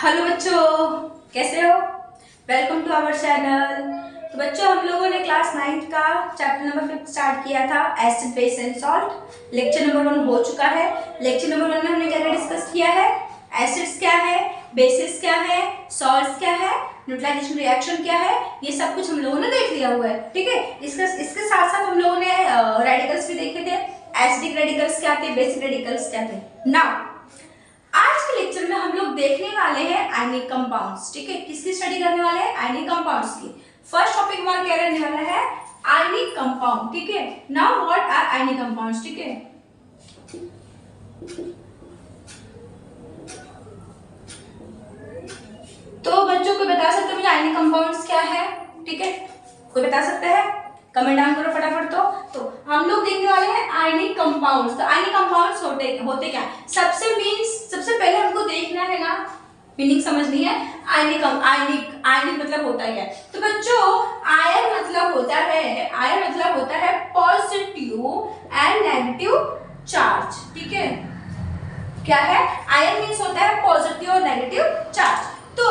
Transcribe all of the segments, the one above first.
Hello बच्चों, कैसे हो? Welcome to our channel. तो बच्चों, हम लोगों ने क्लास 9 का चैप्टर नंबर 5 स्टार्ट किया था, acid base and salt. Lecture number 1 हो चुका है। लेक्चर नंबर 1 में हमने क्या क्या डिस्कस किया है? एसिड्स क्या है, बेसिस क्या है, सॉल्ट्स क्या है, न्यूट्रलाइजेशन रिएक्शन क्या है, ये सब कुछ हम लोगों ने देख लिया हुआ है। ठीक है, इसके साथ साथ हम लोगों ने रेडिकल्स भी देखे थे। एसिडिक रेडिकल्स क्या थे, बेसिक रेडिकल्स क्या थे। नाउ आज के लेक्चर में हम लोग देखने वाले हैं आयनिक कंपाउंड्स। ठीक है, किसकी स्टडी करने वाले हैं? आयनिक कंपाउंड्स की। फर्स्ट टॉपिक हमारा क्या रहने वाला है? Ionic compound. ठीक है, now what are ionic compounds? ठीक है, तो बच्चों को बता सकते हैं मुझे आयनिक कंपाउंड्स क्या है? ठीक है, कोई बता सकता है? कमेंट डाउन करो फटाफट। तो हम लोग देखने वाले हैं आयनिक कंपाउंड्स। तो आयनिक कंपाउंड्स होते क्या? सबसे पहले हमको देखना है ना, मीनिंग समझनी है। आयनिक मतलब होता क्या है? तो बच्चों, आयन मतलब होता है पॉजिटिव एंड नेगेटिव चार्ज। ठीक है, क्या है? आयन मीन्स होता है पॉजिटिव और नेगेटिव चार्ज। तो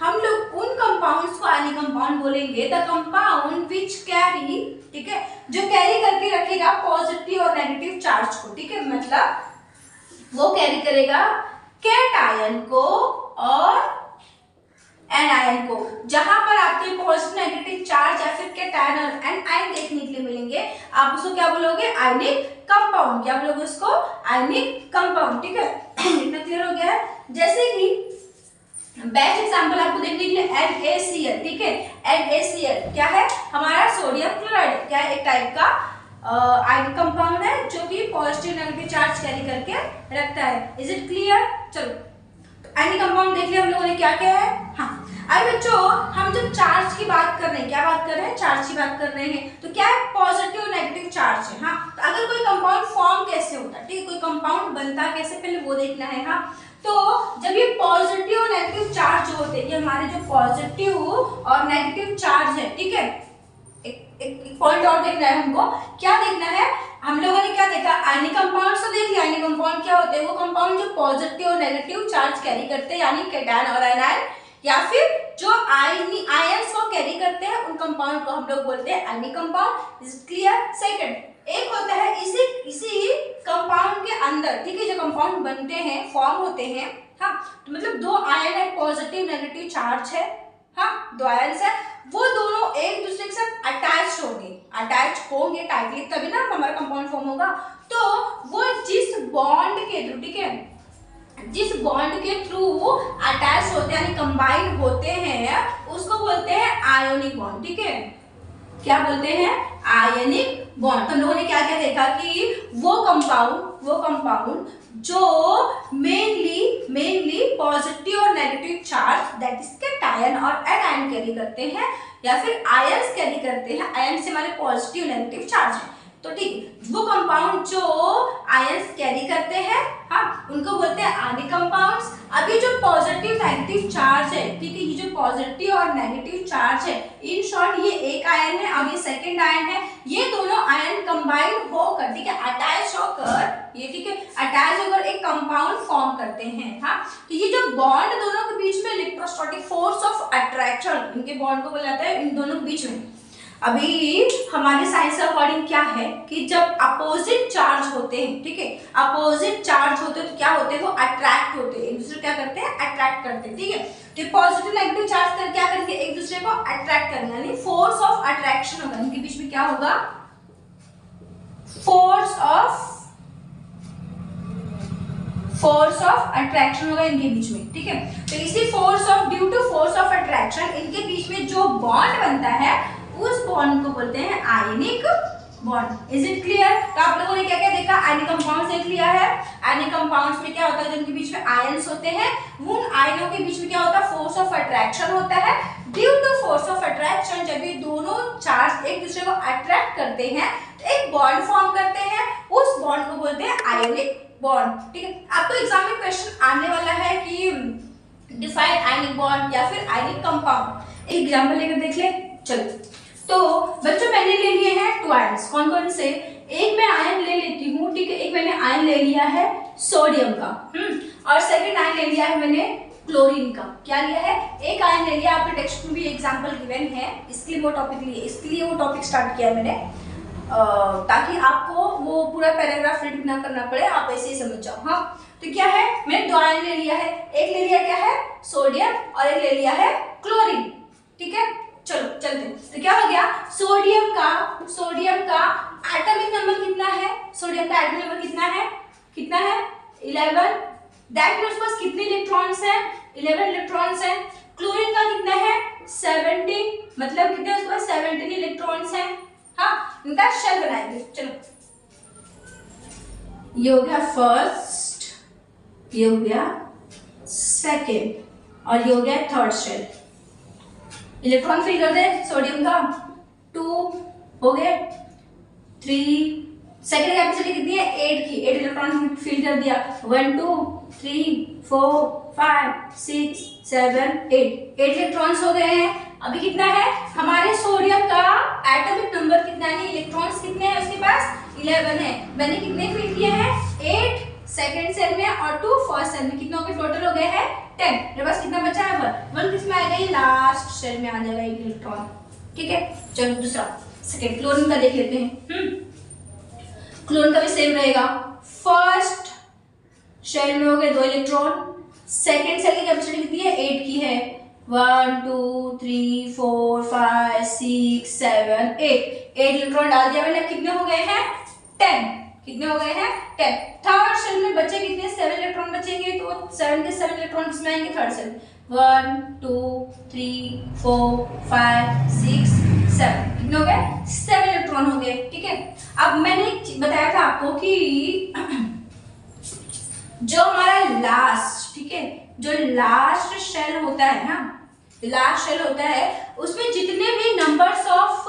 हम लोग उन कंपाउंड्स को आयनिक कंपाउंड बोलेंगे, द कंपाउंड विच कैरी, ठीक है, जो कैरी करके रखेगा पॉजिटिव और नेगेटिव चार्ज को। ठीक है, मतलब वो कैरी करेगा कैटायन को और एनायन को। जहां पर आपके पॉजिटिव नेगेटिव चार्ज या फिर कैटायन और एनायन देखने के लिए मिलेंगे, आप उसको क्या बोलोगे? Ionic compound. क्या बोलोगे उसको? आयनिक कंपाउंड। ठीक है, इतना क्लियर हो गया है? जैसे कि बेस्ट एग्जांपल आपको देखने के लिए NaCl। ठीक है, NaCl क्या है? हमारा सोडियम क्लोराइड। क्या है? एक टाइप का आयनिक कंपाउंड है जो कि पॉजिटिव नेगेटिव चार्ज कैरी करके रखता है। Is it clear? चलो, आयनिक कंपाउंड देख लिया हम लोगों ने क्या क्या है। हाँ, अब बच्चों, हम जब चार्ज की बात कर रहे हैं, क्या बात कर रहे हैं? चार्ज की बात कर रहे हैं। तो क्या है? पॉजिटिव नेगेटिव चार्ज है। हाँ, तो अगर कोई कंपाउंड फॉर्म कैसे होता है, ठीक है, कोई कंपाउंड बनता कैसे, पहले वो देखना है। हाँ, तो जब ये पॉजिटिव और नेगेटिव चार्ज जो होते हैं, ये हमारे जो पॉजिटिव और नेगेटिव चार्ज है, ठीक है, एक पॉइंट और देखना है हमको। क्या देखना है? हम लोगों ने क्या देखा? आयनिक कंपाउंड्स तो देख लिया। आयनिक कंपाउंड क्या होते हैं? वो कंपाउंड जो पॉजिटिव और नेगेटिव चार्ज कैरी करते हैं, यानी कैटायन और एनायन, या फिर जो आयंस को कैरी करते हैं, उन कंपाउंड को हम लोग बोलते हैं ionic compound. Is clear? Second, एक होता है इसी कंपाउंड के अंदर, ठीक है, जो कंपाउंड बनते हैं, फॉर्म होते हैं। हाँ, तो मतलब दो आयन है, पॉजिटिव नेगेटिव चार्ज है। हाँ, दो आयन्स है, वो दोनों एक दूसरे के साथ अटैच होंगे टाइटली, तभी ना हमारा कंपाउंड फॉर्म होगा। तो वो जिस बॉन्ड के थ्रू, ठीक है, जिस बॉन्ड के थ्रू अटैच होते हैं, यानी कंबाइन होते हैं, उसको बोलते हैं आयोनिक बॉन्ड। ठीक है, क्या बोलते हैं? Ionic bond. तो हम लोगों ने क्या क्या देखा कि वो कंपाउंड जो मेनली पॉजिटिव और negative charge, that is cation और एनायन कैरी करते हैं, या फिर आयंस कैरी करते हैं। आयन से हमारे पॉजिटिव नेगेटिव चार्ज है। तो ठीक, वो कंपाउंड जो आयंस कैरी करते हैं, हाँ, उनको बोलते हैं आयनिक कंपाउंड्स। अभी जो पॉजिटिव नेगेटिव चार्ज है, ठीक है, ये जो पॉजिटिव और नेगेटिव चार्ज है, इन शॉर्ट ये एक आयन है और ये सेकंड आयन है। ये दोनों आयन कंबाइन होकर, ठीक है, अटैच होकर, ये ठीक है, अटैच होकर एक कंपाउंड फॉर्म करते हैं। हाँ, तो ये जो बॉन्ड दोनों के बीच में इलेक्ट्रोस्टैटिक फोर्स ऑफ अट्रैक्शन, इनके बॉन्ड को बोला जाता है, इन दोनों के बीच में। अभी हमारे साइंस अकॉर्डिंग क्या है कि जब अपोजिट चार्ज होते हैं, ठीक है, अपोजिट चार्ज होते हैं, तो क्या होते हैं? वो अट्रैक्ट होते हैं, एक दूसरे क्या करते हैं? अट्रैक्ट करते हैं। ठीक है, तो पॉजिटिव नेगेटिव चार्ज कर क्या करेंगे? एक दूसरे को अट्रैक्ट करेंगे, यानी फोर्स ऑफ अट्रैक्शन होगा इनके बीच में। क्या होगा? फोर्स ऑफ अट्रैक्शन होगा इनके बीच में। ठीक है, तो इसी due to force of attraction इनके बीच में जो बॉन्ड बनता है, उस बॉन्ड को बोलते हैं ionic bond. Is it clear? तो आप लोगों ने क्या क्या देखा? आयनिक कंपाउंड्स देख लिया है। आयनिक कंपाउंड्स में क्या होता है? जिनके बीच में आयंस होते हैं, उन आयनों के बीच में क्या होता है? फोर्स ऑफ अट्रैक्शन होता है। Due to force of attraction, जब ये दोनों चार्ज एक दूसरे को अट्रैक्ट करते हैं, तो एक बॉन्ड फॉर्म करते हैं, उस बॉन्ड को बोलते हैं आयनिक बॉन्ड। ठीक है, आपको एग्जाम में क्वेश्चन आने वाला है कि डिफाइन आयनिक बॉन्ड या फिर आयनिक कंपाउंड। एक एग्जांपल लेकर देख ले। चलो, तो बच्चों मैंने ले लिए हैं 2 आयन्स। कौन कौन से? एक मैं आयन ले लेती हूँ, ठीक है, एक मैंने आयन ले लिया है सोडियम का, और सेकंड आयन ले लिया है मैंने क्लोरीन का क्या लिया है, एक आयन ले लिया, आपके टेक्स्ट में भी एग्जांपल गिवन है, इसके लिए वो टॉपिक लिए, इसके लिए वो टॉपिक स्टार्ट किया मैंने, ताकि आपको वो पूरा पैराग्राफ रीड ना करना पड़े, आप ऐसे ही समझ जाओ। हाँ, तो क्या है, मैंने दो आयन ले लिया है, एक ले लिया क्या है सोडियम और एक ले लिया है क्लोरीन। ठीक है, चलो चलते हैं। तो क्या हो गया, सोडियम का एटॉमिक नंबर कितना है, सोडियम का एटॉमिक नंबर कितना है 11, दैट मींस पास कितने इलेक्ट्रॉन्स हैं, 11 इलेक्ट्रॉन्स हैं। क्लोरीन का कितना है 17, मतलब कितने उसके पास 17 इलेक्ट्रॉन्स हैं। हाँ, इनका शेल बनाएंगे। चलो, ये हो गया फर्स्ट, ये हो गया सेकेंड और ये हो गया थर्ड शेल। इलेक्ट्रॉन फिल कर दे सोडियम का 2 हो गए, 3, सेकेंड कैपेसिटी कितनी है 8 की, 8 इलेक्ट्रॉन फिल कर दिया, 1 2 3 4 5 6 7 8 इलेक्ट्रॉन्स हो गए हैं। अभी कितना है हमारे सोडियम का एटॉमिक नंबर कितना है, इलेक्ट्रॉन्स कितने हैं उसके पास 11 है। मैंने कितने फिल किए हैं 8 सेकेंड सेल में और 2 फर्स्ट सेल में, कितने हो गए टोटल हो गए हैं 10। मेरे पास कितना बचा है 1 किसमें आएगा, ये लास्ट शेल में आ जाएगा एक इलेक्ट्रॉन। ठीक है, चलो दूसरा सेकेंड क्लोरीन का देख लेते हैं। क्लोरीन का भी सेम रहेगा, फर्स्ट शेल में हो गए 2 इलेक्ट्रॉन, सेकेंड सेल की कैपेसिटी कितनी है 8 की है, 1 2 3 4 5 6 7 8 इलेक्ट्रॉन डाल दिया मैंने, कितने हो गए हैं 10, कितने हो गए हैं 10। थर्ड सेल में बचे कितने 7 इलेक्ट्रॉन बचेंगे, तो 7 के 7 इलेक्ट्रॉन किसमें आएंगे थर्ड सेल, 1 2 3 4 5 6 7 कितने हो गए 7 इलेक्ट्रॉन हो गए। ठीक है, अब मैंने बताया था आपको कि जो हमारा लास्ट, ठीक है, जो लास्ट शेल होता है ना, लास्ट शेल होता है उसमें जितने भी नंबर्स ऑफ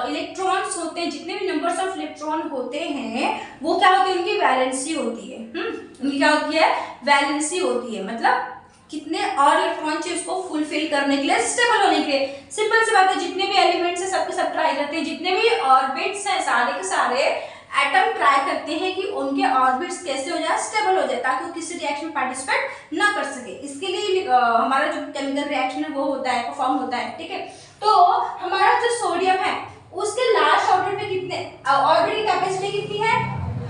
इलेक्ट्रॉन्स होते हैं, जितने भी नंबर्स ऑफ इलेक्ट्रॉन होते हैं वो क्या होती है, उनकी वैलेंसी होती है। उनकी क्या होती है, वैलेंसी होती है, मतलब कितने और इलेक्ट्रॉन चाहिए उसको फुलफिल करने के लिए, स्टेबल होने के लिए। सिंपल सी बात है, जितने भी एलिमेंट्स हैं सबके सब ट्राई करते हैं, जितने भी ऑर्बिट्स हैं सारे के सारे एटम ट्राई करते हैं कि उनके ऑर्बिट्स कैसे हो जाए, स्टेबल हो जाए, ताकि वो किसी रिएक्शन में पार्टिसिपेट ना कर सके। इसके लिए हमारा जो केमिकल रिएक्शन है वो होता है, परफॉर्म होता है। ठीक है, तो हमारा जो सोडियम है उसके लास्ट ऑर्बिट में कितने, ऑर्बिट की कैपेसिटी कितनी है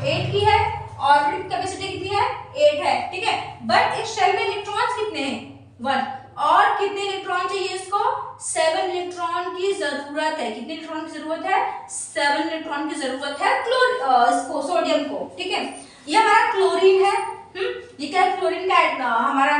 8 की है, ऑर्बिट की कैपेसिटी कितनी है 8 है। ठीक है, बट एक शेल में इलेक्ट्रॉन्स कितने हैं 1, और कितने इलेक्ट्रॉन चाहिए इसको 7 इलेक्ट्रॉन की जरूरत है। कितने इलेक्ट्रॉन की जरूरत है 7 इलेक्ट्रॉन की जरूरत है इसको सोडियम को। ठीक है, ये हमारा क्लोरीन है। ये क्या है, क्लोरीन का हमारा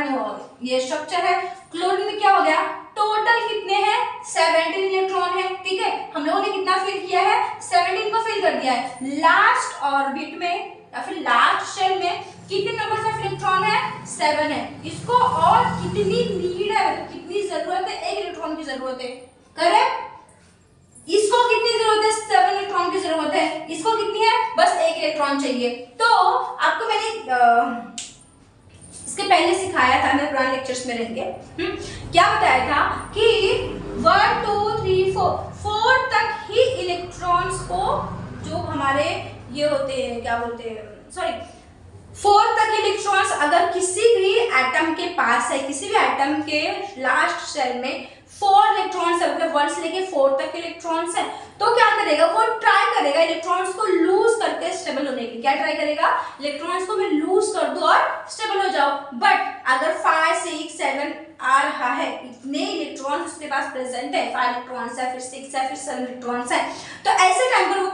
ये स्ट्रक्चर है। क्लोरीन में क्या हो गया, टोटल कितने हैं 17 इलेक्ट्रॉन है। ठीक है, हम लोगों ने कितना फिल किया है 17 को फिल कर दिया है। लास्ट ऑर्बिट में या फिर लास्ट शेल में कितने नंबर ऑफ इलेक्ट्रॉन है 7 है। इसको और कितनी नीड है, मतलब कितनी जरूरत है, 1 इलेक्ट्रॉन की जरूरत है, करेक्ट। इसको कितनी जरूरत है 7 इलेक्ट्रॉन की जरूरत है, इसको कितनी है बस 1 इलेक्ट्रॉन चाहिए। तो आपको मैंने इसके पहले सिखाया था, मैं पुराने लेक्चर्स में रहेंगे, क्या बताया था कि 1 2 3 4 तक ही इलेक्ट्रॉन्स को, जो हमारे ये होते हैं क्या बोलते हैं, सॉरी 4 तक इलेक्ट्रॉन्स अगर किसी भी एटम के पास है, किसी भी एटम के लास्ट शेल में 4 इलेक्ट्रॉन्स है, मतलब 1 से लेके 4 तक इलेक्ट्रॉन्स है, तो क्या करेगा वो ट्राई करेगा इलेक्ट्रॉन्स को लूज करके स्टेबल होने की। क्या ट्राई करेगा, इलेक्ट्रॉन्स को मैं लूज कर दूं और स्टेबल हो जाओ। बट अगर 5 6 7 आ रहा है, इतने इलेक्ट्रॉन्स उसके पास प्रेजेंट है, 5 इलेक्ट्रॉन्स है, फिर 6 है, फिर 7 इलेक्ट्रॉन्स है, तो ऐसे टाइम पर वो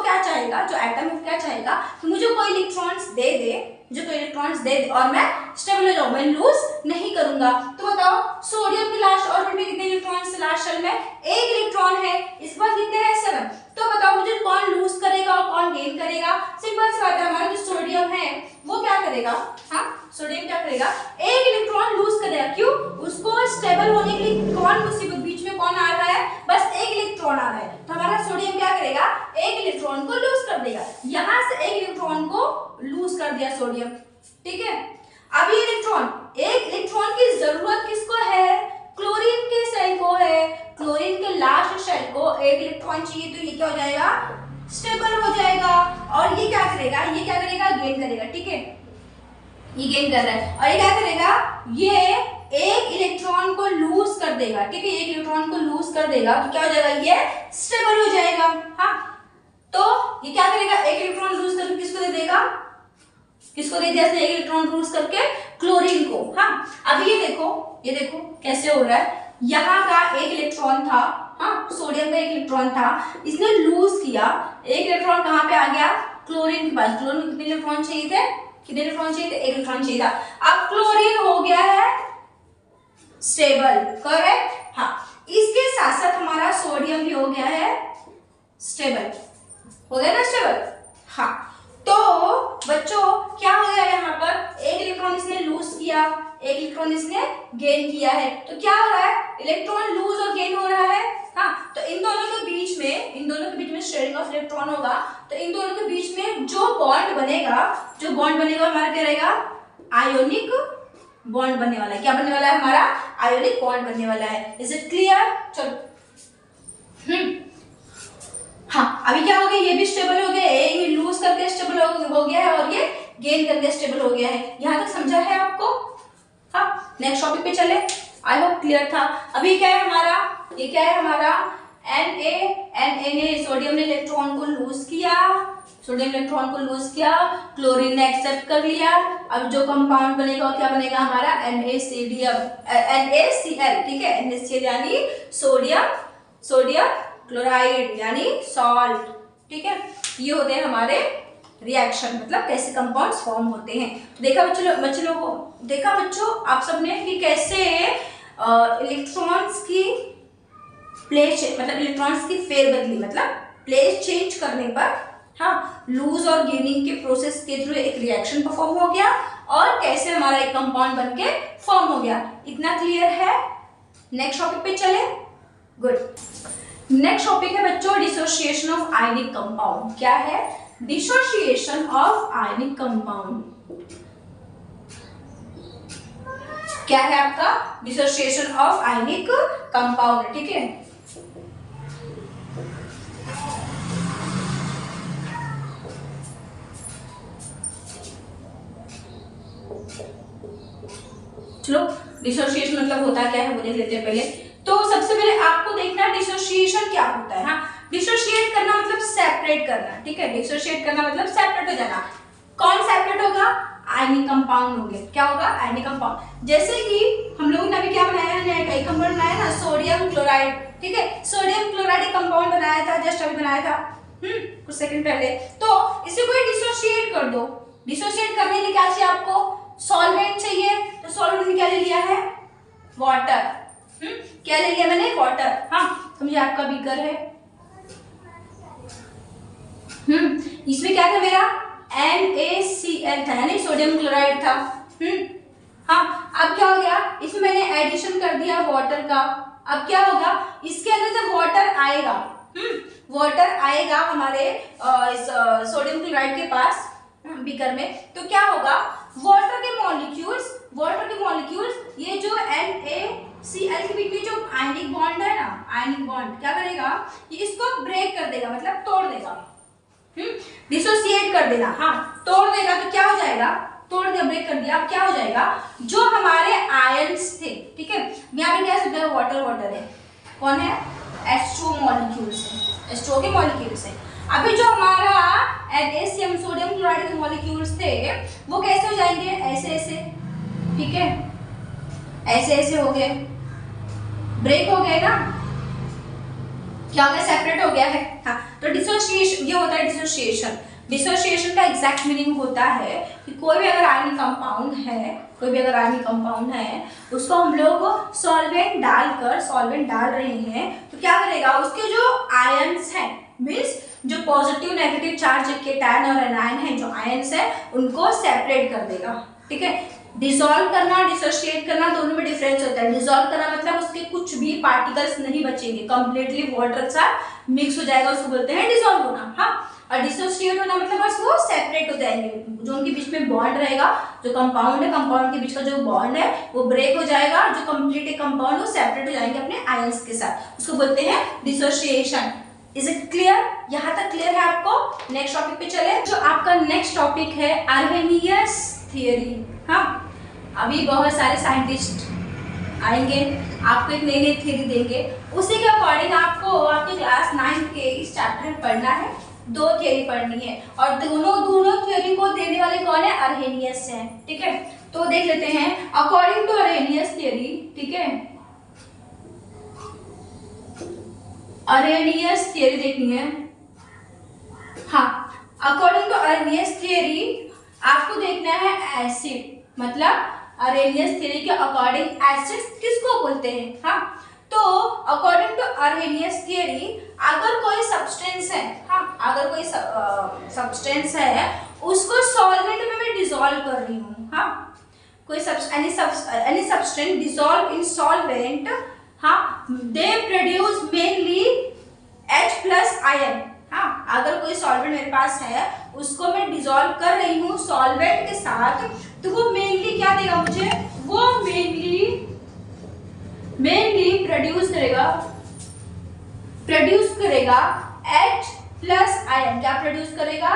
क्या चाहेगा, जो एटम है क्या चाहेगा कि मुझे कोई इलेक्ट्रॉन्स दे दे, मुझे कोई इलेक्ट्रॉन्स दे दे और मैं स्टेबल हो जाऊं, मैं लूज नहीं करूंगा। तो बताओ सोडियम के लास्ट ऑर्बिट में कितने इलेक्ट्रॉन्स, लास्ट शेल में 1 इलेक्ट्रॉन है, इस बार कितने हैं 7। तो बताओ मुझे कौन लूज करेगा और कौन गेन करेगा। सिंपल सी बात है, हमारा जो सोडियम है वो क्या करेगा, हाँ सोडियम क्या करेगा 1 इलेक्ट्रॉन लूज करेगा। क्यों, उसको स्टेबल होने के लिए कौन मुसीबत, बीच में कौन आ रहा है, बस 1 इलेक्ट्रॉन आ रहा है, तो हमारा सोडियम क्या करेगा 1 इलेक्ट्रॉन को लूज कर देगा। यहां से 1 इलेक्ट्रॉन को लूज कर दिया सोडियम। ठीक है, अब ये इलेक्ट्रॉन, 1 इलेक्ट्रॉन की जरूरत किसको है, क्लोरीन के सेल को है। क्लोरीन के लास्ट शेल को 1 इलेक्ट्रॉन चाहिए, तो ये क्या हो जाएगा स्टेबल हो जाएगा, और ये क्या करेगा गेन करेगा। ठीक है, ये गेन कर रहा है, और ये क्या करेगा ये एक इलेक्ट्रॉन को लूज कर देगा, ठीक है, एक इलेक्ट्रॉन को लूज कर देगा तो क्या हो जाएगा, ये स्टेबल हो जाएगा। हाँ, तो ये क्या करेगा, एक इलेक्ट्रॉन लूज करके किसको दे देगा, किसको दे दिया इसने, एक इलेक्ट्रॉन लूज करके क्लोरीन को। हाँ, अब ये देखो कैसे हो रहा है, यहाँ का एक इलेक्ट्रॉन था, हाँ, सोडियम का एक इलेक्ट्रॉन था, इसने लूज किया, एक इलेक्ट्रॉन कहाँ पे आ गया, क्लोरीन के पास। क्लोरीन कितने इलेक्ट्रॉन चाहिए थे, कितने इलेक्ट्रॉन चाहिए थे, एक इलेक्ट्रॉन चाहिए था। अब क्लोरीन हो गया है स्टेबल, करेक्ट। हाँ, इसके साथ साथ हमारा सोडियम भी हो गया है स्टेबल, हो गया ना स्टेबल। हाँ, तो बच्चों क्या हो गया, यहाँ पर एक इलेक्ट्रॉन इसने लूज किया, एक इलेक्ट्रॉन इसने गेन किया है, तो क्या हो रहा है, इलेक्ट्रॉन लूज और गेन हो रहा है। हाँ, तो इन दोनों के बीच में शेयरिंग ऑफ इलेक्ट्रॉन होगा, तो इन दोनों के बीच में जो बॉन्ड बनेगा हमारा क्या रहेगा, आयोनिक बॉन्ड बनने वाला है। क्या बनने वाला है, हमारा आयोनिक बॉन्ड बनने वाला है। Is it clear? चलो, हाँ, अभी क्या हो गया, ये भी स्टेबल हो गया, ये लूज करके स्टेबल हो गया है और ये गेन करके स्टेबल हो गया है। यहाँ तक समझा है आपको? हाँ, नेक्स्ट टॉपिक पे चले। आई होप क्लियर था। अभी क्या है हमारा, ये क्या है हमारा Na ने सोडियम ने इलेक्ट्रॉन को लूज किया, क्लोरीन ने एक्सेप्ट कर लिया। अब जो कंपाउंड बनेगा क्या बनेगा हमारा, NaCl, ठीक है, NaCl यानी सोडियम क्लोराइड यानी सॉल्ट, ठीक है। ये होते हैं हमारे रिएक्शन, मतलब कैसे कंपाउंड्स फॉर्म होते हैं। तो देखा बच्चों आप सबने कि कैसे इलेक्ट्रॉन्स की प्लेस, मतलब इलेक्ट्रॉन्स की फेरबदली, मतलब प्लेस चेंज करने पर, हाँ, लूज और गेनिंग के प्रोसेस के थ्रू एक रिएक्शन परफॉर्म हो गया और कैसे हमारा एक कंपाउंड बनके फॉर्म हो गया। इतना क्लियर है? नेक्स्ट टॉपिक पे चले। गुड। नेक्स्ट टॉपिक है बच्चों डिसोसिएशन ऑफ आयनिक कंपाउंड। क्या है? Dissociation of ionic compound. क्या है आपका? डिसोसिएशन ऑफ आयनिक कंपाउंड, ठीक है। चलो, डिसोसिएशन मतलब होता क्या है वो देख लेते हैं पहले। तो सबसे पहले आपको देखना डिसोसिएशन क्या होता है। हाँ, डिसोसिएट करना मतलब सेपरेट करना, ठीक है। डिसोसिएट करना मतलब सेपरेट हो जाना। कौन सेपरेट होगा? आयनिक कंपाउंड होंगे। क्या होगा? Ionic compound. जैसे कि हम लोगों ने अभी क्या बनाया है, एक कंपाउंड बनाया ना, सोडियम क्लोराइड, ठीक है। सोडियम क्लोराइड एक कंपाउंड बनाया था, जस्ट अभी बनाया था कुछ सेकंड पहले। तो इसे कोई डिसोसिएट कर दो। डिसोसिएट करने के लिए क्या चाहिए आपको? सॉल्वेंट चाहिए। तो सॉल्वेंट में क्या ले लिया है? वाटर। क्या ले लिया मैंने? वाटर। हाँ, समझिए आपका बीकर है। इसमें क्या था मेरा? NaCl था, यानी सोडियम क्लोराइड था। हाँ, अब क्या हो गया, इसमें मैंने एडिशन कर दिया वाटर का। अब क्या होगा, इसके अंदर जब वाटर आएगा, वाटर आएगा हमारे इस सोडियम क्लोराइड के पास बीकर में, तो क्या होगा, वाटर के मॉलिक्यूल्स ये जो NaCl के बीच में जो आयनिक बॉन्ड है ना, आयनिक बॉन्ड क्या करेगा, ये इसको ब्रेक कर देगा, मतलब तोड़ देगा। डिसोसिएट कर देना। हाँ, तोड़ देगा तो क्या हो जाएगा, तोड़ दिया, ब्रेक कर दिया। अब क्या हो जाएगा, जो हमारे आयंस थे, ठीक है, यहाँ पे क्या है, वाटर है, कौन है? H2 मॉलिक्यूल्स है, H2 के मॉलिक्यूल्स है। अभी जो हमारा NaCl सोडियम क्लोराइड के मॉलिक्यूल्स थे वो कैसे हो जाएंगे? ऐसे, ठीक है, ऐसे हो गए, ब्रेक हो गए ना, क्या हो गया? सेपरेट हो गया है। हाँ, तो डिसोसिएशन ये होता है। डिसोसिएशन का एग्जैक्ट मीनिंग होता है कि कोई भी अगर आयनिक कंपाउंड है, उसको हम लोग सॉल्वेंट डाल रहे हैं, तो क्या करेगा, उसके जो आयंस हैं, मींस जो पॉजिटिव नेगेटिव चार्ज केटायन और एनायन है, जो आयंस है, उनको सेपरेट कर देगा, ठीक है। डिसॉल्व करना, डिसोसिएट करना, दोनों में डिफरेंस होता है। डिसॉल्व करना मतलब उसके कुछ भी पार्टिकल्स नहीं बचेंगे, कंप्लीटली वाटर के साथ मिक्स हो जाएगा, उसको बोलते हैं डिसॉल्व होना। हाँ, और डिसोसिएट होना मतलब बस वो सेपरेट हो जाएंगे, जो उनके बीच में बॉन्ड रहेगा, जो कंपाउंड है, कंपाउंड के बीच का जो बॉन्ड है वो ब्रेक हो जाएगा, जो कंप्लीट कंपाउंड वो सेपरेट हो जाएंगे अपने आयंस के साथ, उसको बोलते हैं डिसोसिएशन। Is it clear? यहाँ तक क्लियर है आपको? नेक्स्ट टॉपिक पे चले। जो आपका नेक्स्ट टॉपिक है आर्हेनियस थियरी। हाँ, अभी बहुत सारे साइंटिस्ट आएंगे, आपको एक नई नई थ्योरी देंगे, उसी के अकॉर्डिंग आपको आपके क्लास 9 के इस चैप्टर में पढ़ना है। 2 थ्योरी पढ़नी है और दोनों थ्योरी को देने वाले कौन है? अर्हेनियस है। ठीक है, तो देख लेते हैं अकॉर्डिंग टू अर्हेनियस थ्योरी। ठीक है, अर्हेनियस थ्योरी देखनी है। हाँ, अकॉर्डिंग टू अर्हेनियस थ्योरी आपको देखना है एसिड, मतलब अर्हेनियस थ्योरी के अकॉर्डिंग एसिड्स किसको बोलते हैं। हाँ, तो अकॉर्डिंग टू अर्हेनियस थ्योरी अगर कोई सब्सटेंस है, हाँ अगर कोई सब्सटेंस है उसको सॉल्वेंट में मैं डिसॉल्व कर रही हूँ। हाँ, कोई any substance dissolve in solvent, हाँ, they produce mainly H plus ion. हाँ, अगर कोई सॉल्वेंट मेरे पास है उसको मैं डिसॉल्व कर रही हूँ सॉल्वेंट के साथ, तो वो मेनली क्या देगा मुझे? वो मेनली प्रोड्यूस करेगा H प्लस आयन। क्या प्रोड्यूस करेगा?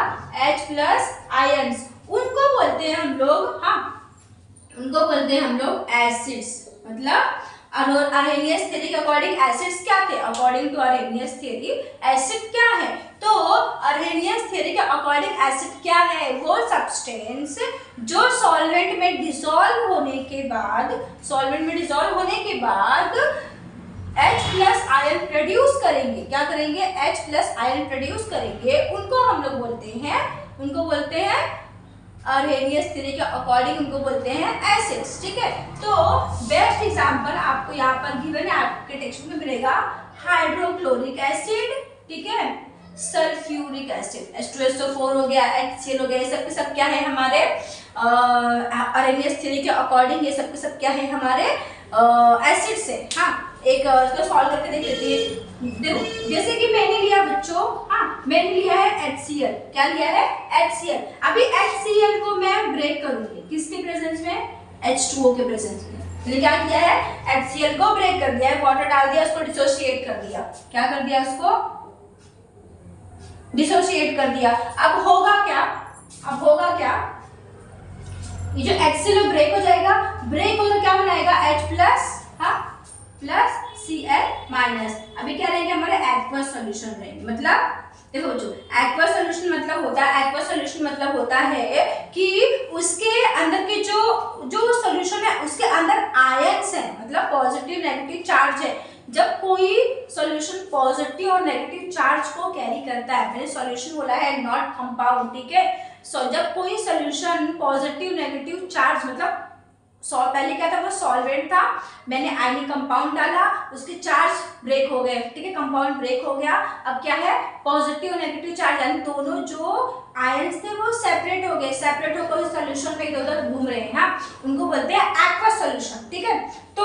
H plus ions. उनको बोलते हैं हम लोग, हाँ उनको बोलते हैं हम लोग एसिड्स। मतलब अर्हेनियस थ्योरी के अकॉर्डिंग एसिड्स क्या थे? अकॉर्डिंग टू अर्हेनियस थ्योरी एसिड क्या है? तो अर्हेनियस थ्योरी के अकॉर्डिंग एसिड क्या है? वो सब्सटेंस जो सॉल्वेंट में डिसॉल्व होने के बाद H प्लस आयन प्रोड्यूस करेंगे। क्या करेंगे? H प्लस आयन प्रोड्यूस करेंगे। उनको हम लोग बोलते हैं अर्हेनियस थ्योरी के अकॉर्डिंग उनको बोलते हैं एसिड्स। ठीक है, तो बेस्ट एग्जांपल आपको यहाँ पर गिवन है, आपके टेक्स्ट में मिलेगा हाइड्रोक्लोरिक एसिड, ठीक है, सल्फ्यूरिक एसिड, H2SO4 हो गया, HCl हो गया, ये सब के सब क्या है हमारे अर्हेनियस थ्योरी के अकॉर्डिंग, ये सब के सब क्या है हमारे एसिड्स है। हाँ, एक इसको सॉल्व करके देख लेते हैं। देखो, जैसे कि मैंने लिया बच्चों, हाँ मैंने लिया है HCl। क्या लिया है? HCl। अभी HCl को मैं ब्रेक करूंगी किसके प्रेजेंस में? H2O के प्रेजेंस में। मैंने क्या किया है? HCl को ब्रेक कर दिया है, वाटर डाल दिया, उसको डिसोशिएट कर दिया। क्या कर दिया? उसको डिसोशिएट कर दिया। अब होगा क्या? ये जो HCl ब्रेक हो जाएगा, ब्रेक होकर क्या बनाएगा? H प्लस, हाँ प्लस Cl माइनस। अभी क्या रहेंगे हमारे एक्वस सॉल्यूशन रहेंगे। मतलब देखो, जो एक्वस सॉल्यूशन मतलब होता है कि उसके अंदर के जो सॉल्यूशन है उसके अंदर आयन्स है, मतलब पॉजिटिव नेगेटिव चार्ज है। जब कोई सॉल्यूशन पॉजिटिव और नेगेटिव चार्ज को कैरी करता है, मैंने सॉल्यूशन बोला है नॉट कंपाउंड, ठीक है। जब कोई सॉल्यूशन पॉजिटिव नेगेटिव चार्ज, मतलब पहले क्या था, वो सॉल्वेंट था, मैंने आयनिक कंपाउंड डाला, उसके चार्ज ब्रेक हो गए, ठीक है, कंपाउंड ब्रेक हो गया। अब क्या है? पॉजिटिव और नेगेटिव चार्ज, यानी दोनों जो आयंस थे वो सेपरेट हो गए, सेपरेट होकर सॉल्यूशन में इधर उधर घूम रहे हैं, उनको बोलते हैं एक्वस सॉल्यूशन, ठीक है। तो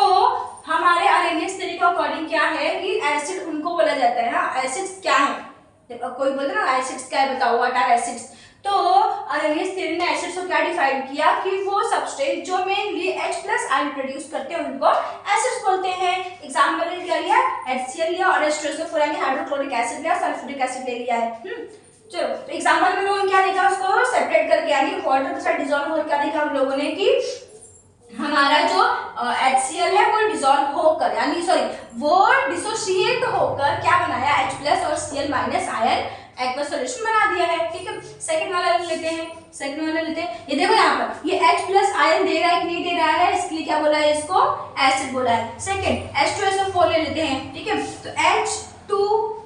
हमारे अर्हेनियस थ्योरी के अकॉर्डिंग क्या है कि एसिड उनको बोला जाता है। एसिड्स क्या है? कोई बोलते ना एसिड्स क्या है, बताओ व्हाट आर एसिड्स। तो अर्हेनियस थ्योरी ने एसिड्स को क्या डिफाइन किया कि वो सब्सटेंस जो mainly H plus ion produce करते हैं उनको एसिड्स बोलते हैं। एग्जांपल क्या लिया? HCl लिया और H2SO4 यानी हाइड्रोक्लोरिक एसिड लिया, सल्फ्यूरिक एसिड ले लिया है। चलो, तो एग्जांपल में लोगों ने क्या देखा, उसको सेपरेट करके यानी वाटर के साथ डिसॉल्व होकर क्या देखा हम लोगों ने कि हमारा जो HCl है वो डिसॉल्व होकर, यानी वो डिसोशिएट होकर क्या बनाया, H प्लस और Cl minus ion aqueous solution बना दिया है, ठीक है। सेकंड वाला लेते हैं। ये देखो यहाँ पर ये H प्लस आयन दे रहा है कि नहीं दे रहा है, इसके लिए क्या बोला है, इसको एसिड बोला है। सेकंड H2SO4 ले लेते हैं, ठीक है। तो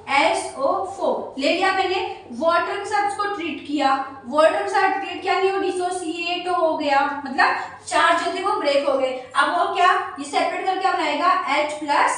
H2SO4 ले लिया मैंने, वाटर के साथ उसको ट्रीट किया, नहीं वो डिसोसिएट हो गया, मतलब चार्ज जो थे वो ब्रेक हो गए। अब वो क्या, ये सेपरेट करके बनाएगा H प्लस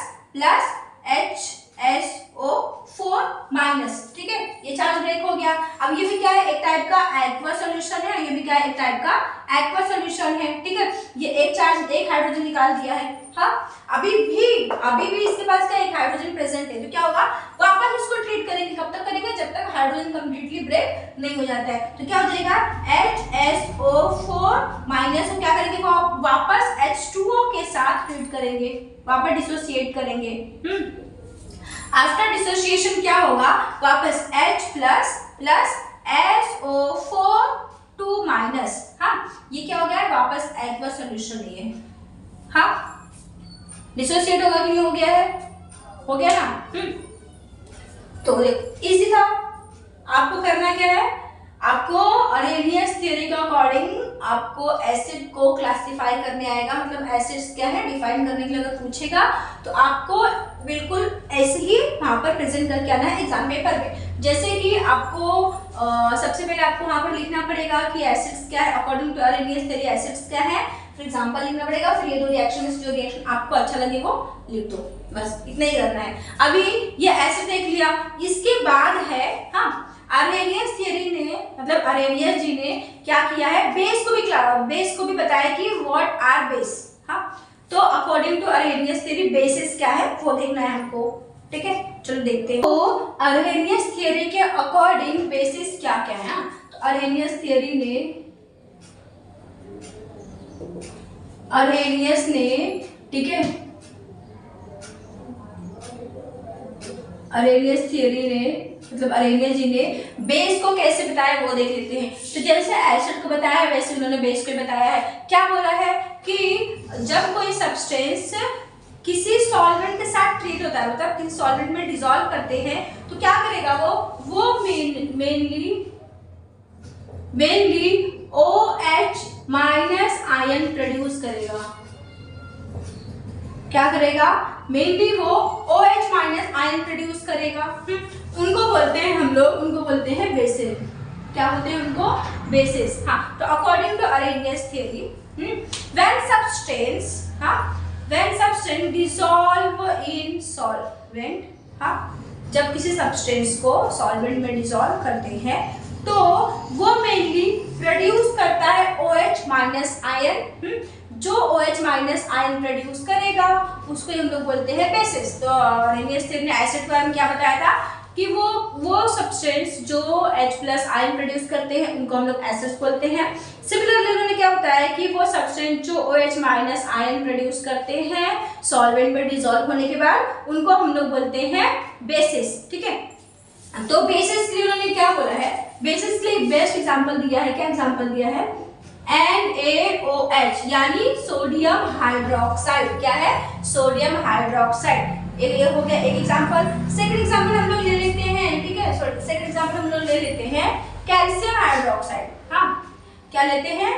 HSO4 माइनस, ठीक है, ये चार्ज ब्रेक हो गया। अब ये भी क्या है, एक टाइप का एक्वस सॉल्यूशन है, ये भी क्या है, एक टाइप का एक्वस सॉल्यूशन है, ठीक है। ये एक चार्ज, एक हाइड्रोजन निकाल दिया है, हाँ। अभी भी इसके पास क्या, एक हाइड्रोजन प्रेजेंट है, तो क्या होगा, वापस इसको ट्रीट करेंगे। कब तक करेंगे, जब तक हाइड्रोजन कंप्लीटली ब्रेक नहीं हो जाता है। तो क्या हो जाएगा, HSO4 माइनस को क्या करेंगे, वापस H2O के साथ ट्रीट करेंगे, वापस डिसोसिएट करेंगे। आफ्टर डिसोसिएशन क्या होगा, वापस H प्लस SO4 2 माइनस, हाँ ये क्या हो गया है, वापस एक्वस सोल्यूशन लिए, हाँ डिसोसिएट होगा कि नहीं हो गया है, हो गया ना। तो इजी था। आपको करना क्या है, आपको अरेनियस थ्योरी के अकॉर्डिंग आपको एसिड को क्लासिफाई करने आएगा, मतलब एसिड्स क्या है डिफाइन करने के लिए अगर पूछेगा तो आपको बिल्कुल ऐसे ही वहां पर प्रेजेंट करके आना है एग्जाम पेपर में। जैसे कि आपको सबसे पहले आपको वहां पर लिखना पड़ेगा कि एसिड्स क्या है according to Arrhenius theory, acids क्या है, फिर एग्जांपल लिखना पड़ेगा, फिर ये दो रिएक्शन, जो रिएक्शन आपको अच्छा लगे वो लिख दो, बस इतना ही करना है। अभी ये एसिड देख लिया, इसके बाद है हाँ अरेनियस थ्योरी ने, मतलब अरेनियस जी ने क्या किया है, बेस को भी बताया कि व्हाट आर बेस, हाँ तो according to Arrhenius theory bases क्या है वो देखना है हमको, ठीक है चलो देखते हैं। तो अरेनियस थ्योरी के अकॉर्डिंग बेसिस क्या क्या है, तो अरेनियस ने ठीक है, अरेनियस थ्योरी ने मतलब अरेनियस जी ने बेस को कैसे बताया वो देख लेते हैं। तो जैसे एसिड को बताया है वैसे उन्होंने बेस को बताया है। क्या बोला है कि जब कोई सब्सटेंस किसी सॉल्वेंट के साथ ट्रीट होता है, मतलब किसी सॉल्वेंट में डिसॉल्व करते हैं तो क्या करेगा वो mainly OH minus ion produce करेगा। क्या करेगा, मेनली वो OH माइनस आयन प्रोड्यूस करेगा। उनको बोलते हैं हम लोग, उनको बोलते हैं बेसिस। क्या बोलते हैं उनको, बेसिस। हाँ तो according to Arrhenius theory when substance dissolve in solvent, हाँ जब किसी सब्सटेंस को सॉल्वेंट में डिसॉल्व करते हैं तो वो मेनली प्रोड्यूस करता है OH माइनस आयन। जो OH माइनस आयन प्रोड्यूस करेगा उसको हम लोग बोलते हैं बेसिस। तो अरेनियस थ्योरी ने एसिड के बारे में क्या बताया था कि वो सब्सटेंस जो H प्लस आयन प्रोड्यूस करते हैं उनको हम लोग एसिड्स बोलते हैं। सिमिलरली उन्होंने क्या बताया कि वो सब्सटेंस जो OH माइनस आयन प्रोड्यूस करते हैं सॉल्वेंट में डिसॉल्व होने के बाद उनको हम लोग बोलते हैं बेसिस, ठीक है। तो बेसिस के लिए उन्होंने क्या बोला है, बेसिस के लिए बेस्ट एग्जांपल दिया है, क्या एग्जांपल दिया है, NaOH यानी सोडियम हाइड्रोक्साइड। क्या है, सोडियम हाइड्रोक्साइड। ये हो गया एक एग्जांपल। सेकंड एग्जांपल हम लोग ले लेते हैं, ठीक है, सेकंड एग्जांपल हम लोग ले लेते हैं कैल्शियम हाइड्रोक्साइड। हाँ क्या लेते हैं,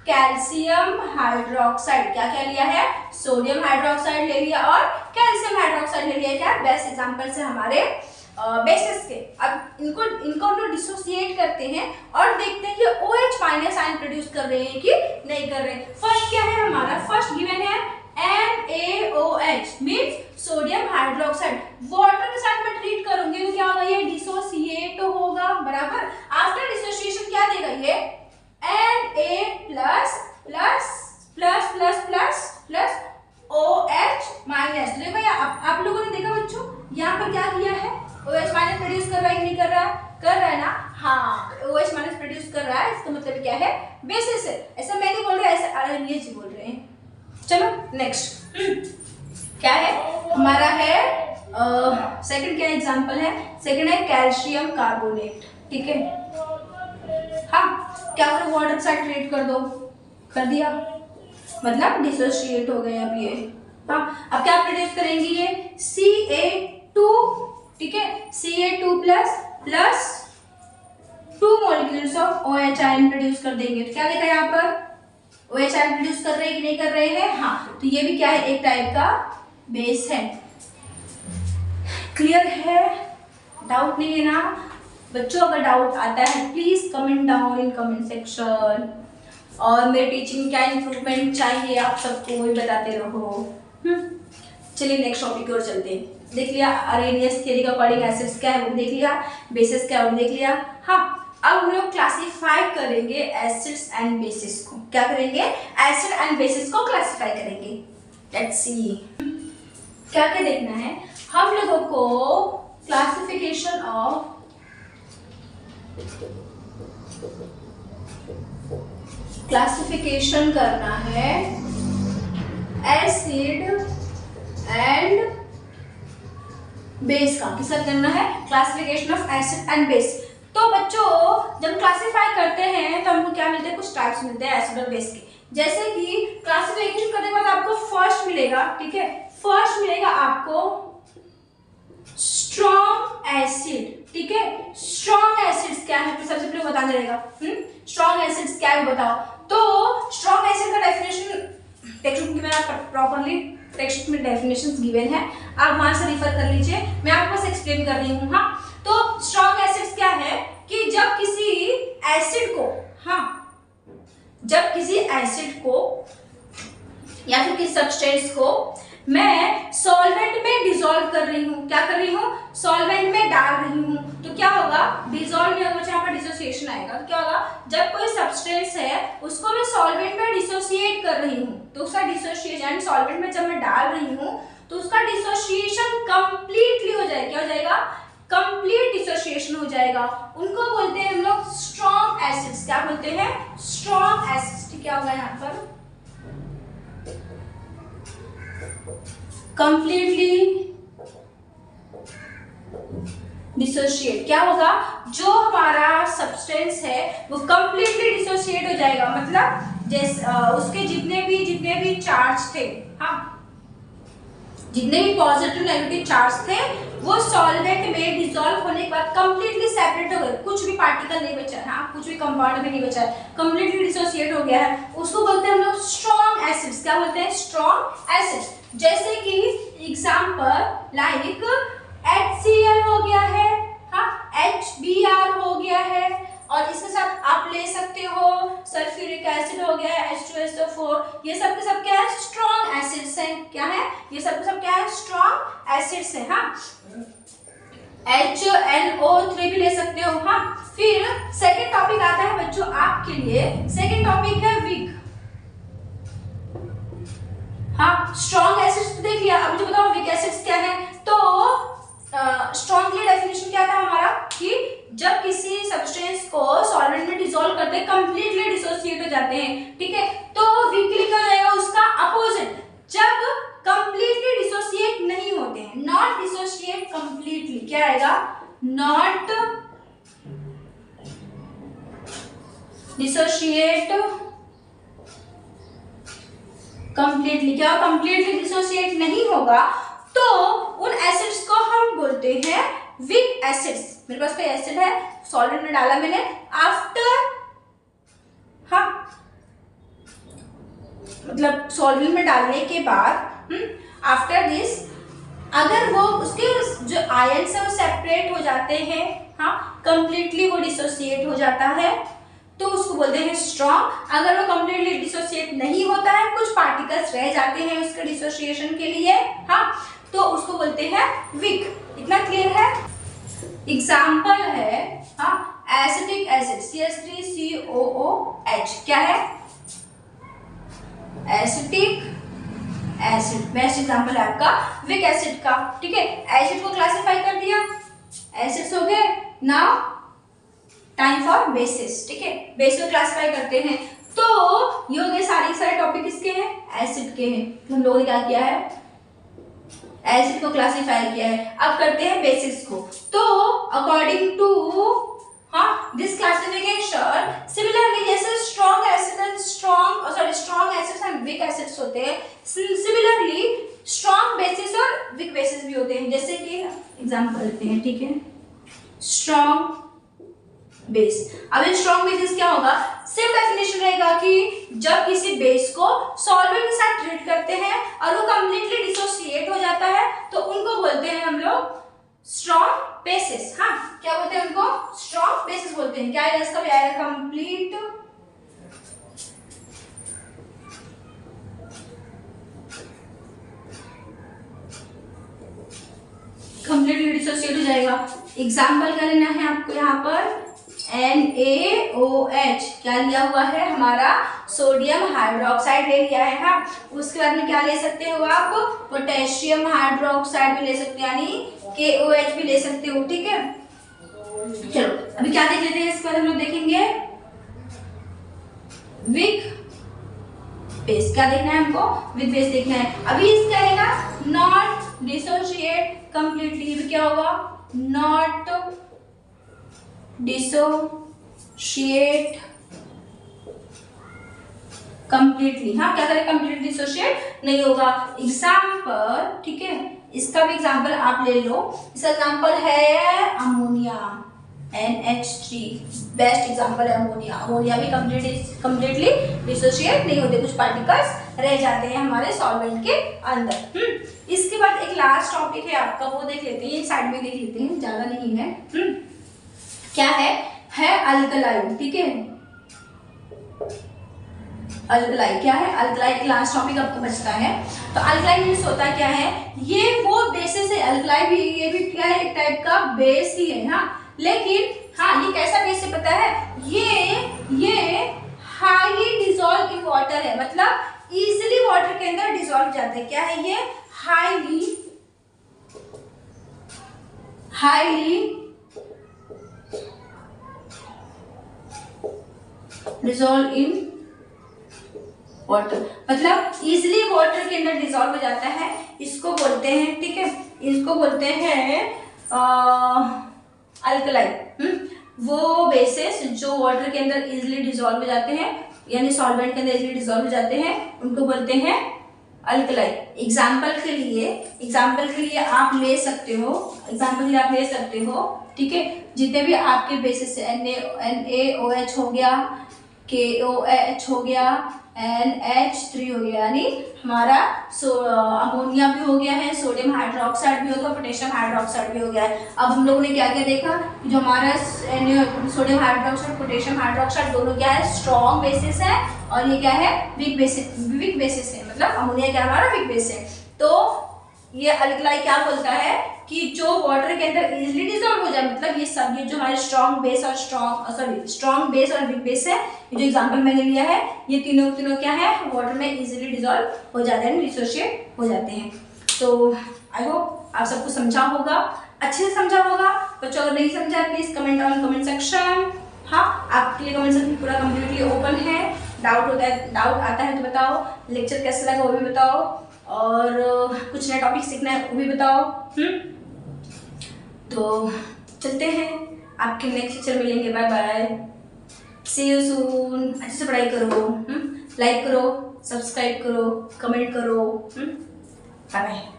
कैल्शियम हाइड्रोक्साइड। क्या क्या लिया है, सोडियम हाइड्रोक्साइड ले लिया और कैल्शियम हाइड्रोक्साइड ले लिया। क्या बेस्ट एग्जांपल से हमारे बेसिस के। अब इनको हम लोग डिसोसिएट करते हैं और देखते हैं कि OH माइनस आयन प्रोड्यूस कर रहे हैं कि नहीं कर रहे हैं। फर्स्ट क्या है हमारा, फर्स्ट गिवन है NaOH means sodium hydroxide. Water के साथ में ट्रीट करूंगी तो क्या होगा, ये डिसोसिएट होगा, बराबर। आफ्टर डिसोसिएशन क्या देगा ये, Na plus plus plus plus plus plus OH minus. देखो आप लोगों ने देखा बच्चों यहाँ पर क्या किया है, OH माइनस प्रोड्यूस कर रहा है कि नहीं कर रहा है, कर रहा है ना। हाँ OH माइनस प्रोड्यूस कर रहा है, इसका मतलब क्या है, बेसिस है। ऐसा मैं नहीं बोल रहा, ऐसा अरेनियस जी बोल रहे हैं। चलो नेक्स्ट क्या है हमारा है, सेकंड क्या एग्जांपल है, सेकंड है कैल्शियम कार्बोनेट, ठीक है। हाँ क्या करो, वाटर के साथ ट्रीट कर दो, कर दिया, मतलब डिसोसिएट हो गए अब ये। हाँ अब क्या प्रोड्यूस करेंगी ये, Ca2, ठीक है, Ca2 plus plus 2 molecules of OH ion produce कर देंगे। तो क्या देखा यहाँ पर, OH आयन प्रोड्यूस कर रहे हैं कि नहीं कर रहे हैं। हाँ तो ये भी क्या है, एक टाइप का बेस है। क्लियर है, डाउट नहीं है ना बच्चों? अगर डाउट आता है please comment down in comment section. और मेरे टीचिंग क्या इंप्रूवमेंट चाहिए आप सबको वही बताते रहो। चलिए नेक्स्ट टॉपिक की ओर चलते हैं। देख लिया अरेनियस थ्योरी का अकॉर्डिंग एसिड्स क्या है वो देख लिया, बेसिस क्या है वो देख लिया। हाँ अब हम लोग क्लासिफाई करेंगे एसिड्स एंड बेसिस को। क्या करेंगे, एसिड एंड बेसिस को क्लासिफाई करेंगे। लेट्स सी क्या क्या देखना है हम लोगों को, क्लासिफिकेशन ऑफ क्लासिफिकेशन करना है एसिड एंड बेस का। किसका करना है, classification of acid and base. तो बच्चों जब क्लासीफाई करते हैं तो हमको क्या मिलते हैं, कुछ टाइप्स मिलते हैं एसिड और बेस के। जैसे कि क्लासिफिकेशन करने के बाद आपको फर्स्ट मिलेगा, ठीक है, फर्स्ट मिलेगा आपको स्ट्रॉन्ग एसिड, ठीक है। स्ट्रॉन्ग एसिड्स क्या है, तो सबसे पहले बताना रहेगा स्ट्रॉन्ग एसिड्स क्या है बताओ। तो स्ट्रॉन्ग एसिड का डेफिनेशन टेक्स्ट बुक में प्रॉपर्ली टेक्स्ट में डेफिनेशंस गिवन है, आप वहां से रिफर कर लीजिए, मैं आपको बस एक्सप्लेन कर रही हूँ। हाँ, तो स्ट्रॉन्ग एसिड्स क्या है कि जब किसी एसिड को, हाँ, जब किसी एसिड को या फिर किसी सब्सटेंस को मैं सॉल्वेंट में डिसॉल्व कर रही हूँ, क्या कर रही हूँ, सॉल्वेंट में डाल रही हूँ, तो क्या होगा, डिसॉल्व नहीं होगा, यहाँ पर डिसोसिएशन आएगा। तो क्या होगा, जब कोई सब्सटेंस है उसको मैं सॉल्वेंट में डिसोसिएट कर रही हूँ तो उसका डिसोसिएशन, सॉल्वेंट में जब मैं डाल रही हूँ तो उसका डिसोसिएशन कंप्लीटली हो जाएगा, क्या हो जाएगा, कंप्लीट डिसोसिएशन हो जाएगा। उनको बोलते हैं हम लोग स्ट्रॉन्ग एसिड्स, क्या बोलते हैं, स्ट्रॉन्ग एसिड्स। क्या होगा यहाँ पर, कंप्लीटली डिसोशिएट, क्या होगा, जो हमारा सब्सटेंस है वो कंप्लीटली डिसोशिएट हो जाएगा, मतलब जैसे उसके जितने भी चार्ज थे, हाँ, जितने भी पॉजिटिव नेगेटिव चार्ज थे वो सॉल्वेंट में डिसॉल्व होने के बाद कंप्लीटली सेपरेट हो गए, कुछ भी पार्टिकल नहीं बचा है, हाँ, कुछ भी कंपाउंड में नहीं बचा है, कंप्लीटली डिसोशिएट हो गया है, उसको बोलते हैं हम लोग स्ट्रॉन्ग एसिड्स। क्या बोलते हैं, स्ट्रॉन्ग एसिड्स। जैसे कि एग्जांपल लाइक HCl हो गया है, हाँ, HBr हो गया है, और इसके साथ आप ले सकते हो सल्फ्यूरिक एसिड हो गया है, H2SO4, ये सब के सब क्या है, स्ट्रॉन्ग एसिड्स हैं। क्या है, ये सब के सब क्या है, स्ट्रॉन्ग एसिड्स हैं। हाँ, HNO3 भी ले सकते हो। हाँ, फिर सेकंड टॉपिक आता है बच्चों आपके लिए, सेकंड टॉपिक है वीक। हाँ, स्ट्रॉन्ग एसिड्स देख लिया, अब मुझे बताओ वीक एसिड्स क्या है। तो स्ट्रॉन्गली डेफिनेशन क्या था हमारा कि जब किसी सब्सटेंस को सॉल्वेंट में डिसॉल्व करते हैं कंप्लीटली डिसोसिएट हो जाते हैं, ठीक है, तो वीकली क्या हो जाएगा, उसका अपोजिट, जब कंप्लीटली डिसोसिएट नहीं होते हैं, नॉट डिसोसिएट कंप्लीटली, क्या आएगा, नॉट डिसोसिएट कंप्लीटली, क्या कंप्लीटली डिसोसिएट नहीं होगा तो उन एसिड्स को हम बोलते हैं वीक एसिड्स। मेरे पास कोई एसिड है, सॉल्वेंट में डाला मैंने, आफ्टर, हाँ, मतलब सॉल्वेंट में डालने के बाद आफ्टर दिस अगर वो उसके जो आयंस है वो सेपरेट हो जाते हैं, हाँ, कंप्लीटली वो डिसोसिएट हो जाता है तो उसको बोलते हैं स्ट्रॉन्ग। अगर वो कंप्लीटली डिसोसिएट नहीं होता है, कुछ पार्टिकल्स रह जाते हैं उसके डिसोसिएशन के लिए, हाँ, तो उसको बोलते हैं वीक। इतना क्लियर है। एग्जाम्पल है, हाँ, एसिटिक एसिड CH3COOH, क्या है, एसिटिक एसिड, बेस्ट एग्जाम्पल है आपका वीक एसिड का, ठीक है। एसिड को क्लासिफाई कर दिया, एसिड्स हो गए, नाउ टाइम फॉर बेसिस, ठीक है, बेस को क्लासिफाई करते हैं। तो ये हो गए सारे टॉपिक किसके हैं, एसिड के हैं। हम लोगों ने क्या किया है, एसिड को क्लासिफाई किया है। अब करते हैं बेसिस को। तो अकॉर्डिंग टू, हाँ, दिस क्लासिफिकेशन सिमिलरली जैसे strong acid and strong acids and weak acids होते हैं, सिमिलरली स्ट्रॉन्ग बेसिस और वीक बेसिस भी होते हैं। जैसे कि एग्जांपल लेते हैं, ठीक है, स्ट्रॉन्ग बेस। अब ये स्ट्रॉन्ग बेसिस क्या होगा, सेम डेफिनेशन रहेगा कि जब किसी बेस को सॉल्वेंट के साथ ट्रीट करते हैं और वो कंप्लीटली डिसोसिएट हो जाता है तो उनको बोलते हैं हम लोग स्ट्रॉन्ग बेसिस। हाँ, क्या बोलते हैं उनको, स्ट्रॉन्ग बेसिस बोलते हैं। क्या आएगा इसका भी आएगा, कंप्लीट कंप्लीटली डिसोसिएट हो जाएगा। एग्जाम्पल क्या लेना है आपको, यहाँ पर NaOH क्या लिया हुआ है, हमारा सोडियम हाइड्रोक्साइड ले लिया है। हाँ, उसके बाद में क्या ले सकते हो आप, पोटेशियम हाइड्रोक्साइड भी ले सकते हो, यानी KOH भी ले सकते हो, ठीक है। चलो अभी क्या देख लेते हैं, इसके बाद हम लोग देखेंगे वीक बेस। क्या देखना है हमको, वीक बेस देखना है। अभी इसका रहेगा नॉट डिसोशिएट कंप्लीटली, क्या होगा, नॉट डिसोशिएट कंप्लीटली। हाँ, क्या करें, कंप्लीटली डिसोशिएट नहीं होगा। एग्जाम्पल, ठीक है, इसका भी एग्जाम्पल आप ले लो। इसका एग्जाम्पल है अमोनिया, NH3, बेस्ट एग्जाम्पल है अमोनिया। अमोनिया भी कंप्लीटली डिसोशिएट नहीं होते, कुछ पार्टिकल्स रह जाते हैं हमारे सॉल्वेंट के अंदर। इसके बाद एक लास्ट टॉपिक है आपका, वो देख लेते हैं, साइड में देख लेते हैं, ज्यादा नहीं है। क्या है अल्कलाई, ठीक है। अल्कलाई क्या है, अल्कलाई एक लास्ट टॉपिक आपको बचता है। तो अल्कलाई मीन्स होता क्या है, ये वो बेसिस है। अल्कलाई भी, ये भी क्या है, एक टाइप का बेस ही है। हाँ, लेकिन हाँ, ये कैसा बेस है पता है, ये हाईली डिसॉल्व इन वाटर है, मतलब इजीली वाटर के अंदर डिसॉल्व जाता है। क्या है ये, हाईली डिसॉल्व इन वाटर, मतलब इजिली वाटर के अंदर डिसॉल्व हो जाता है। इसको बोलते हैं, ठीक है, इसको बोलते हैं अल्कलाई। वो बेसिस जो वाटर के अंदर इजिली डिसॉल्व हो जाते हैं, यानी सॉल्वेंट के अंदर इजिली डिसॉल्व हो जाते हैं, उनको बोलते हैं अल्कलाई। एग्जाम्पल के लिए आप ले सकते हो, ठीक है, जितने भी आपके बेसिस NaOH हो गया, KOH हो गया, NH3 हो गया, यानी हमारा अमोनिया भी हो गया है, सोडियम हाइड्रोक्साइड भी हो गया, पोटेशियम हाइड्रोक्साइड भी हो गया है। अब हम लोगों ने क्या क्या देखा, जो हमारा सोडियम हाइड्रोक्साइड, पोटेशियम हाइड्रोक्साइड दोनों क्या है, स्ट्रॉन्ग बेसिस है, और ये क्या है, वीक बेसिस है, मतलब अमोनिया क्या हमारा वीक बेस है। तो ये अल्कलाई क्या बोलता है कि जो वाटर के अंदर इजीली डिसॉल्व हो जाए, मतलब ये सब, ये जो हमारे स्ट्रॉन्ग बेस और वीक बेस है, ये जो एग्जांपल मैंने लिया है, ये तीनों क्या है, वाटर में इजीली डिसॉल्व हो जाते हैं, डिसोशिएट हो जाते हैं। तो आई होप आप सबको समझा होगा, अच्छे से समझा होगा। बच्चों अगर नहीं समझा प्लीज कमेंट सेक्शन। हाँ, आपके लिए कमेंट सेक्शन पूरा कम्प्लीटली ओपन है। डाउट आता है तो बताओ, लेक्चर कैसा लगा वो भी बताओ, और कुछ नया टॉपिक सीखना है वो भी बताओ। तो चलते हैं, आपके नेक्स्ट लेक्चर मिलेंगे। Bye bye, see you soon. अच्छे से पढ़ाई करो, लाइक करो, सब्सक्राइब करो, कमेंट करो। Bye bye.